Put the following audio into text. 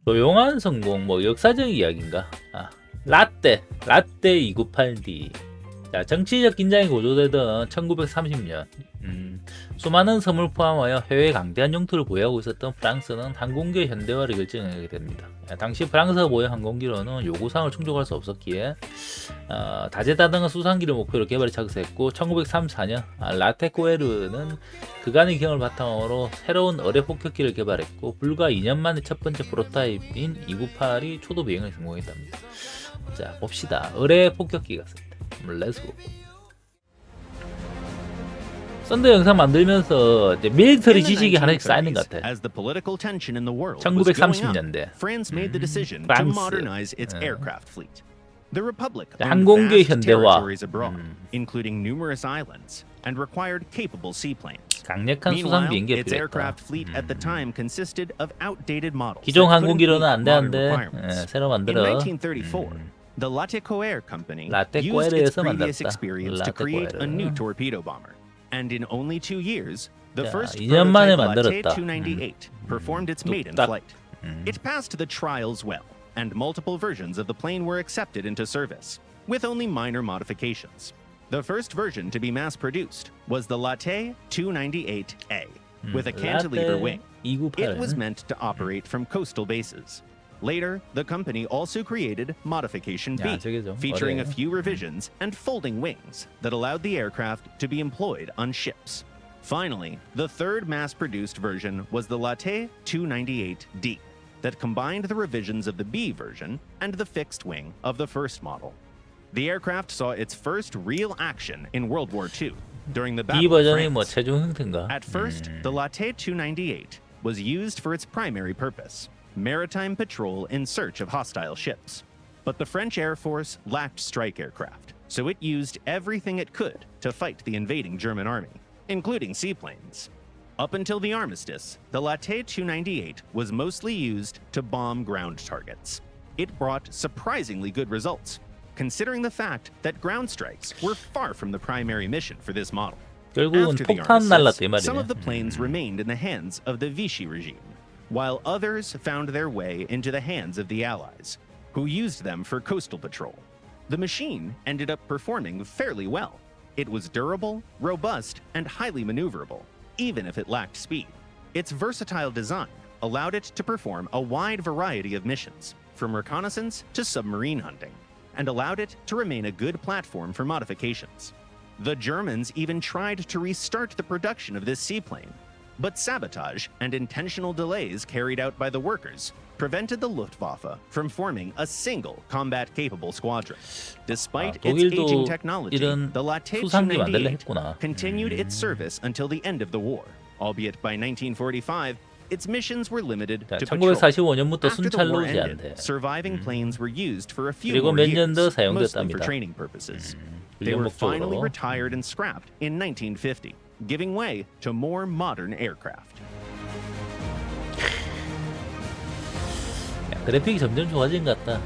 조용한 성공, 뭐 역사적 이야기인가? 라떼 298D. 자, 정치적 긴장이 고조되던 1930년, 수많은 섬을 포함하여 해외 강대한 영토를 보유하고 있었던 프랑스는 항공기의 현대화를 결정하게 됩니다. 당시 프랑스가 보유한 항공기로는 요구사항을 충족할 수 없었기에 다재다능한 수상기를 목표로 개발에 착수했고, 1934년 라테코에르는 그간의 경험을 바탕으로 새로운 어뢰 폭격기를 개발했고, 불과 2년 만에 첫 번째 프로타입인 298이 초도 비행에 성공했답니다. 자, 봅시다. 어뢰 폭격기가 있습니다. 렛츠고. 썬더 영상 만들면서 이제 밀리터리 지식이 하나씩 쌓이는 것 같아. 1930년대 France made the decision to modernize its aircraft fleet. The Republic owned 항공기의 vast 현대화. territories abroad, including numerous islands, and required capable seaplanes. 강력한 수상 Meanwhile, 비행기가 its 필요했다. aircraft fleet at the time consisted of outdated models 기존 that couldn't 항공기로는 meet 안 modern 되는데 requirements. 새로 In 만들어. 1934, the Latécoère company 라떼 used its 꼬에르에서 previous 만들었다. experience to 라떼 create a new 꼬에르. torpedo bomber. And in only 2 years, the 자, first 2년 만에 prototype 만들었다. Laté 298 performed its maiden 뚝딱. flight. It passed the trials well, and multiple versions of the plane were accepted into service, with only minor modifications. The first version to be mass-produced was the Laté 298A, with a cantilever wing. It was meant to operate from coastal bases. Later, the company also created Modification B, 야, 저게죠. featuring a 어려워요. few revisions and folding wings that allowed the aircraft to be employed on ships. Finally, the third mass-produced version was the Laté 298D, that combined the revisions of the B version and the fixed wing of the first model. The aircraft saw its first real action in World War II, during the 이 Battle of 버전이 뭐 France. 최종 형태인가? At first, the Laté 298 was used for its primary purpose, maritime patrol in search of hostile ships. But the French Air Force lacked strike aircraft, so it used everything it could to fight the invading German army, including seaplanes. Up until the armistice, the Laté 298 was mostly used to bomb ground targets. It brought surprisingly good results, considering the fact that ground strikes were far from the primary mission for this model. 결국은 After the 폭탄 날랐다 이 armistice, some 말이네. of the planes remained in the hands of the Vichy regime, while others found their way into the hands of the Allies, who used them for coastal patrol. The machine ended up performing fairly well. It was durable, robust, and highly maneuverable, even if it lacked speed. Its versatile design allowed it to perform a wide variety of missions, from reconnaissance to submarine hunting, and allowed it to remain a good platform for modifications. The Germans even tried to restart the production of this seaplane, but sabotage and intentional delays carried out by the workers prevented the Luftwaffe from forming a single combat-capable squadron. Despite its 독일도 aging technology, 이런 the Laté 수상기 만들려 298 했구나. continued its service until the end of the war, albeit by 1945, its missions were limited 자, to patrol. 1945년부터 After the 순찰로 war 제한돼. ended, surviving planes were used for a few 그리고 more 몇 년 더 years, mostly for 사용됐답니다. training purposes. They were 훈련 finally 목적으로. retired and scrapped in 1950, giving way to more modern aircraft. 야, 그래픽이 점점 좋아진 것 같다.